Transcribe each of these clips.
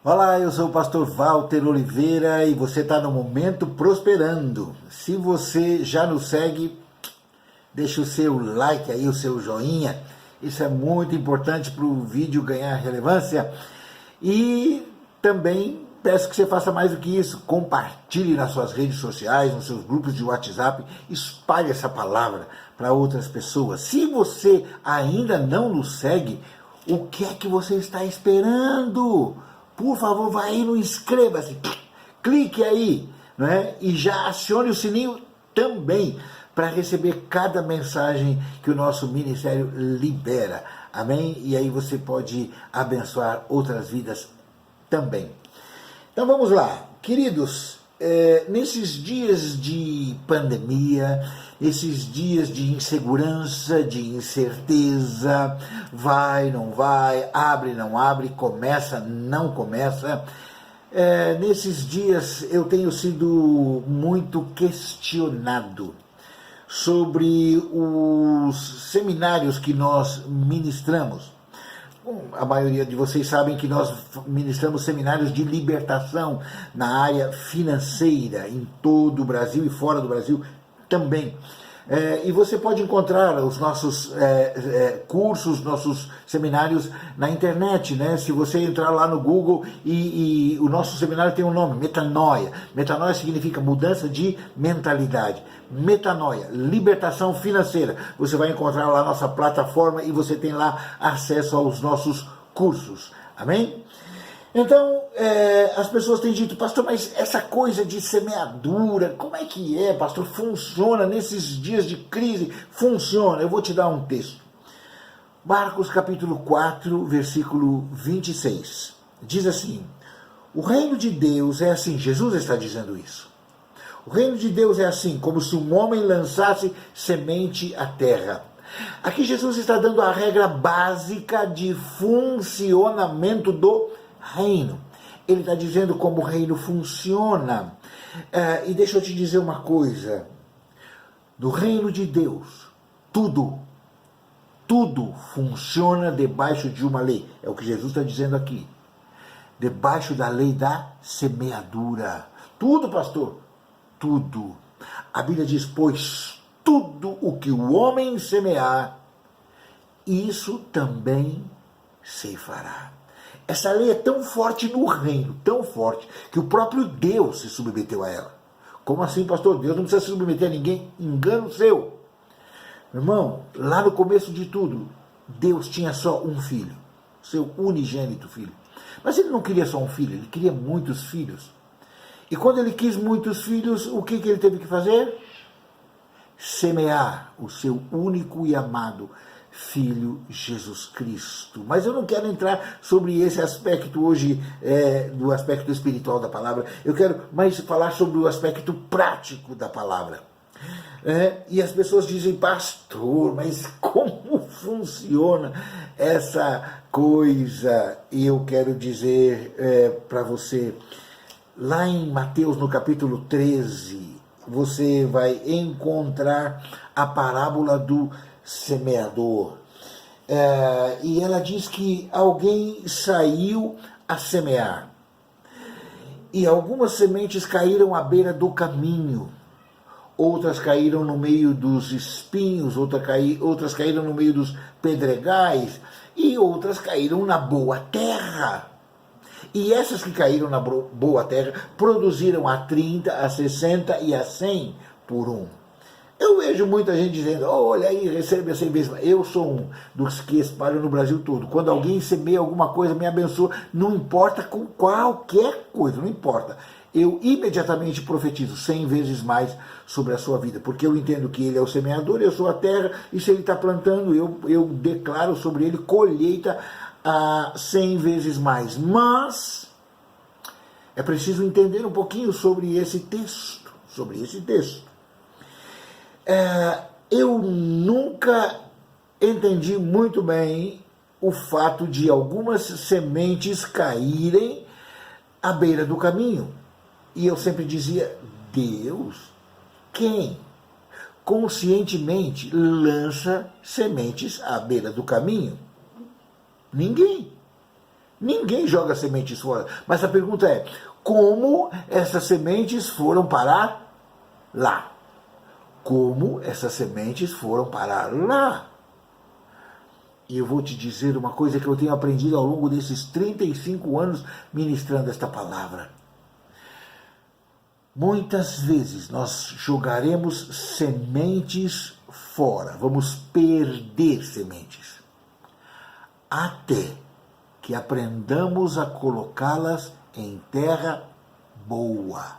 Olá, eu sou o pastor Walter Oliveira e você está no Momento Prosperando. Se você já nos segue, deixa o seu like aí, o seu joinha. Isso é muito importante para o vídeo ganhar relevância. E também peço que você faça mais do que isso. Compartilhe nas suas redes sociais, nos seus grupos de WhatsApp. Espalhe essa palavra para outras pessoas. Se você ainda não nos segue, o que é que você está esperando? Por favor, vai aí no inscreva-se, clique aí, né? E já acione o sininho também para receber cada mensagem que o nosso ministério libera, amém? E aí você pode abençoar outras vidas também. Então vamos lá, queridos, nesses dias de pandemia, esses dias de insegurança, de incerteza, vai, não vai, abre, não abre, começa, não começa, nesses dias eu tenho sido muito questionado sobre os seminários que nós ministramos. A maioria de vocês sabem que nós ministramos seminários de libertação na área financeira, em todo o Brasil e fora do Brasil também. E você pode encontrar os nossos cursos, nossos seminários na internet, né? Se você entrar lá no Google e o nosso seminário tem um nome, Metanoia. Metanoia significa mudança de mentalidade. Metanoia, libertação financeira. Você vai encontrar lá a nossa plataforma e você tem lá acesso aos nossos cursos. Amém? Então, as pessoas têm dito, pastor, mas essa coisa de semeadura, como é que é, pastor? Funciona nesses dias de crise? Funciona. Eu vou te dar um texto. Marcos capítulo 4, versículo 26. Diz assim, o reino de Deus é assim, Jesus está dizendo isso. O reino de Deus é assim, como se um homem lançasse semente à terra. Aqui Jesus está dando a regra básica de funcionamento do reino. Ele está dizendo como o reino funciona. E deixa eu te dizer uma coisa. No reino de Deus, tudo funciona debaixo de uma lei. É o que Jesus está dizendo aqui. Debaixo da lei da semeadura. Tudo, pastor. Tudo. A Bíblia diz, pois tudo o que o homem semear, isso também se fará. Essa lei é tão forte no reino, tão forte, que o próprio Deus se submeteu a ela. Como assim, pastor? Deus não precisa se submeter a ninguém, engano seu. Irmão, lá no começo de tudo, Deus tinha só um filho, seu unigênito filho. Mas ele não queria só um filho, ele queria muitos filhos. E quando ele quis muitos filhos, o que ele teve que fazer? Semear o seu único e amado Filho Jesus Cristo. Mas eu não quero entrar sobre esse aspecto hoje, do aspecto espiritual da palavra. Eu quero mais falar sobre o aspecto prático da palavra. E as pessoas dizem, pastor, mas como funciona essa coisa? E eu quero dizer para você, lá em Mateus, no capítulo 13, você vai encontrar a parábola do semeador. E ela diz que alguém saiu a semear. E algumas sementes caíram à beira do caminho. Outras caíram no meio dos espinhos, outras caíram no meio dos pedregais, e outras caíram na boa terra. E essas que caíram na boa terra produziram a 30, a 60 e a 100 por um. Eu vejo muita gente dizendo, olha aí, recebe a 100 vezes. Eu sou um dos que espalham no Brasil todo. Quando alguém semeia alguma coisa, me abençoa, não importa com qualquer coisa, não importa. Eu imediatamente profetizo 100 vezes mais sobre a sua vida, porque eu entendo que ele é o semeador, eu sou a terra, e se ele está plantando, eu declaro sobre ele colheita a 100 vezes mais. Mas é preciso entender um pouquinho sobre esse texto. Eu nunca entendi muito bem o fato de algumas sementes caírem à beira do caminho. E eu sempre dizia, Deus, quem conscientemente lança sementes à beira do caminho? Ninguém. Ninguém joga sementes fora. Mas a pergunta é, como essas sementes foram parar lá? Como essas sementes foram parar lá? E eu vou te dizer uma coisa que eu tenho aprendido ao longo desses 35 anos ministrando esta palavra. Muitas vezes nós jogaremos sementes fora, vamos perder sementes, até que aprendamos a colocá-las em terra boa.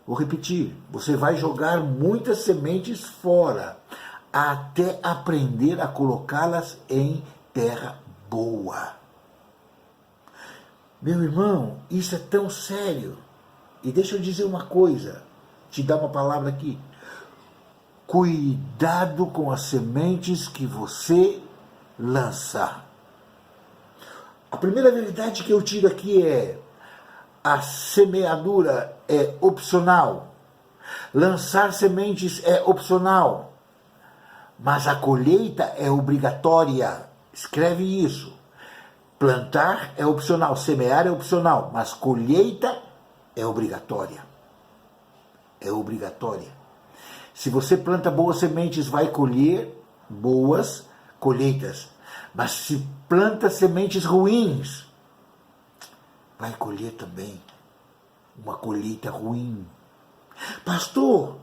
Vou repetir, você vai jogar muitas sementes fora, até aprender a colocá-las em terra boa. Meu irmão, isso é tão sério. E deixa eu dizer uma coisa, te dar uma palavra aqui. Cuidado com as sementes que você lança. A primeira verdade que eu tiro aqui é: a semeadura é opcional. Lançar sementes é opcional. Mas a colheita é obrigatória. Escreve isso. Plantar é opcional, semear é opcional, mas colheita é obrigatória. É obrigatória. Se você planta boas sementes, vai colher boas colheitas. Mas se planta sementes ruins, vai colher também uma colheita ruim. Pastor,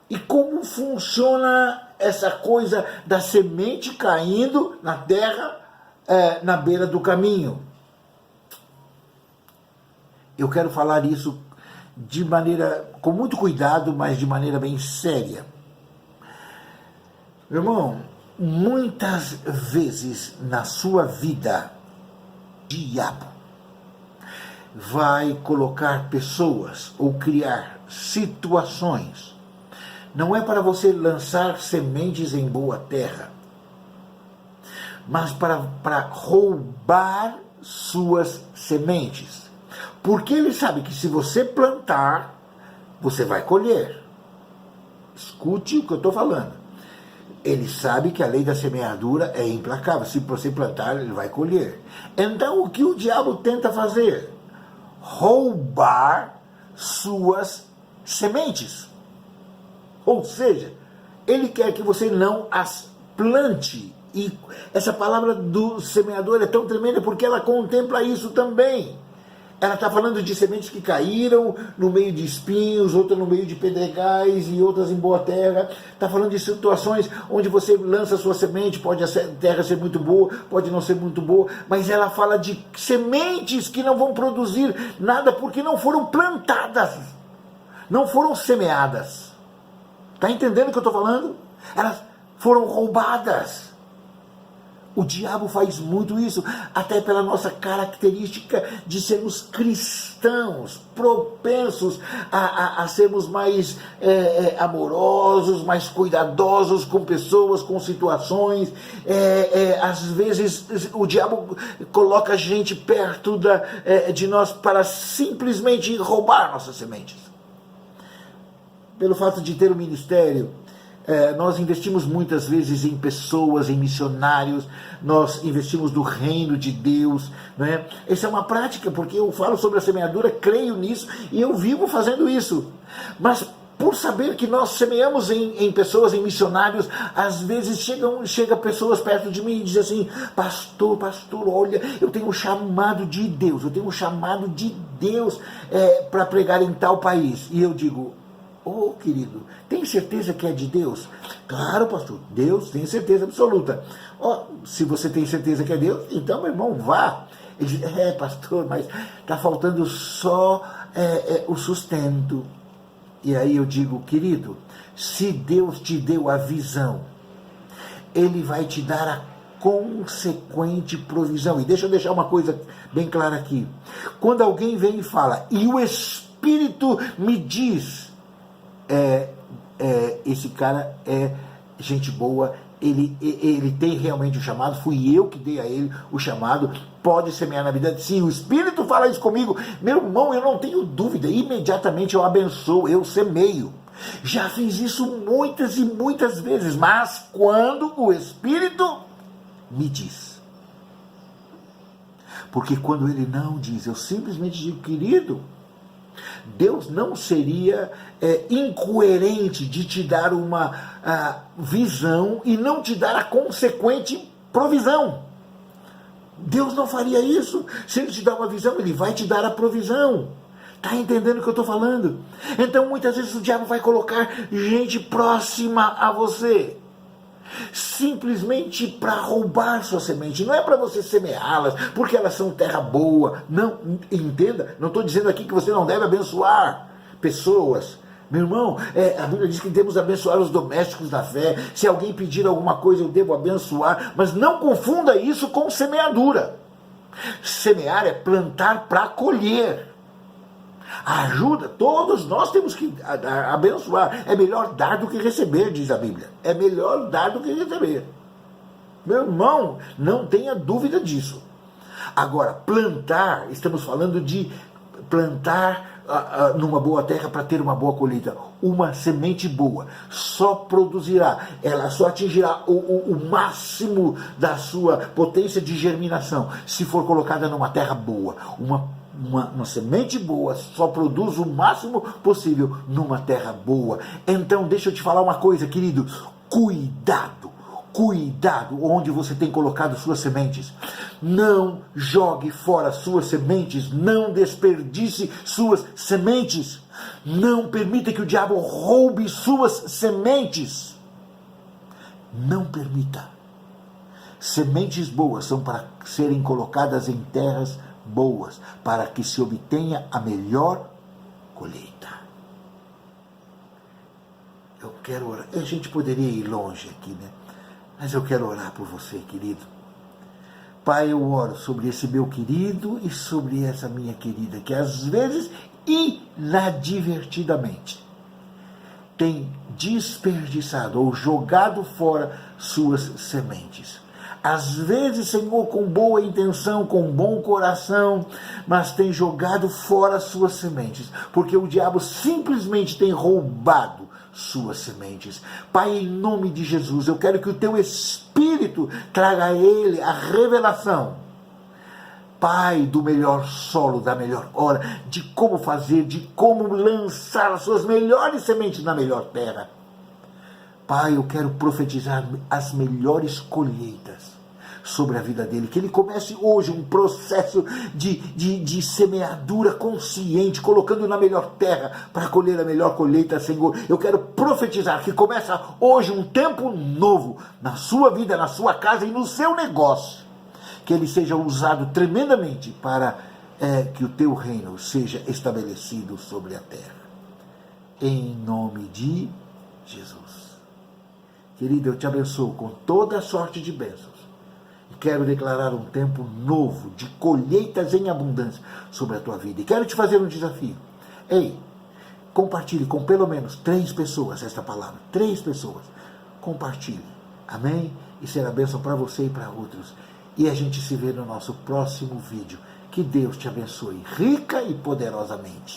e como funciona essa coisa da semente caindo na terra, na beira do caminho? Eu quero falar isso de maneira, com muito cuidado, mas de maneira bem séria. Meu irmão, muitas vezes na sua vida, o diabo vai colocar pessoas ou criar situações. Não é para você lançar sementes em boa terra, mas para roubar suas sementes. Porque ele sabe que se você plantar, você vai colher. Escute o que eu estou falando. Ele sabe que a lei da semeadura é implacável. Se você plantar, ele vai colher. Então, o que o diabo tenta fazer? Roubar suas sementes. Ou seja, ele quer que você não as plante. E essa palavra do semeador é tão tremenda porque ela contempla isso também. Ela está falando de sementes que caíram no meio de espinhos, outras no meio de pedregais e outras em boa terra. Está falando de situações onde você lança sua semente, pode a terra ser muito boa, pode não ser muito boa, mas ela fala de sementes que não vão produzir nada porque não foram plantadas, não foram semeadas. Está entendendo o que eu estou falando? Elas foram roubadas. O diabo faz muito isso, até pela nossa característica de sermos cristãos, propensos a sermos mais amorosos, mais cuidadosos com pessoas, com situações. Às vezes o diabo coloca a gente perto de nós para simplesmente roubar nossas sementes. Pelo fato de ter um ministério, nós investimos muitas vezes em pessoas, em missionários, nós investimos no reino de Deus, né? Essa é uma prática, porque eu falo sobre a semeadura, creio nisso e eu vivo fazendo isso. Mas por saber que nós semeamos em pessoas, em missionários, às vezes chega pessoas perto de mim e dizem assim: pastor, olha, eu tenho um chamado de Deus, para pregar em tal país. E eu digo: ô querido, tem certeza que é de Deus? Claro, pastor, Deus, tem certeza absoluta. Se você tem certeza que é Deus, então, meu irmão, vá. Ele diz: pastor, mas está faltando só o sustento. E aí eu digo: querido, se Deus te deu a visão, Ele vai te dar a consequente provisão. E deixa eu deixar uma coisa bem clara aqui. Quando alguém vem e fala, e o Espírito me diz, esse cara é gente boa, ele tem realmente o chamado, fui eu que dei a ele o chamado, pode semear na vida. Se o Espírito fala isso comigo, meu irmão, eu não tenho dúvida, imediatamente eu abençoo, eu semeio. Já fiz isso muitas e muitas vezes, mas quando o Espírito me diz. Porque quando ele não diz, eu simplesmente digo, querido, Deus não seria incoerente de te dar uma visão e não te dar a consequente provisão. Deus não faria isso. Se ele te dá uma visão, ele vai te dar a provisão. Está entendendo o que eu estou falando? Então muitas vezes o diabo vai colocar gente próxima a você, simplesmente para roubar sua semente. Não é para você semeá-las, porque elas são terra boa. Não, entenda, não estou dizendo aqui que você não deve abençoar pessoas. Meu irmão, a Bíblia diz que devemos abençoar os domésticos da fé. Se alguém pedir alguma coisa, eu devo abençoar. Mas não confunda isso com semeadura. Semear é plantar para colher. Ajuda, todos nós temos que abençoar. É melhor dar do que receber, diz a Bíblia. É melhor dar do que receber. Meu irmão, não tenha dúvida disso. Agora, plantar, estamos falando de plantar numa boa terra para ter uma boa colheita. Uma semente boa só produzirá, ela só atingirá o máximo da sua potência de germinação se for colocada numa terra boa. Uma semente boa só produz o máximo possível numa terra boa. Então deixa eu te falar uma coisa, querido, cuidado onde você tem colocado suas sementes. Não jogue fora suas sementes, não desperdice suas sementes, não permita que o diabo roube suas sementes. Não permita. Sementes boas são para serem colocadas em terras boas, para que se obtenha a melhor colheita. Eu quero orar. A gente poderia ir longe aqui, né? Mas eu quero orar por você, querido. Pai, eu oro sobre esse meu querido e sobre essa minha querida, que às vezes, inadvertidamente, tem desperdiçado ou jogado fora suas sementes. Às vezes, Senhor, com boa intenção, com bom coração, mas tem jogado fora suas sementes, porque o diabo simplesmente tem roubado suas sementes. Pai, em nome de Jesus, eu quero que o teu Espírito traga a ele a revelação, Pai, do melhor solo, da melhor hora, de como fazer, de como lançar as suas melhores sementes na melhor terra. Pai, eu quero profetizar as melhores colheitas sobre a vida dele, que ele comece hoje um processo de semeadura consciente, colocando na melhor terra, para colher a melhor colheita, Senhor. Eu quero profetizar que começa hoje um tempo novo, na sua vida, na sua casa e no seu negócio, que ele seja usado tremendamente para que o teu reino seja estabelecido sobre a terra, em nome de Jesus. Querido, eu te abençoo com toda a sorte de bênçãos. Quero declarar um tempo novo de colheitas em abundância sobre a tua vida. E quero te fazer um desafio. Ei, compartilhe com pelo menos 3 pessoas esta palavra. 3 pessoas. Compartilhe. Amém? E será bênção para você e para outros. E a gente se vê no nosso próximo vídeo. Que Deus te abençoe rica e poderosamente.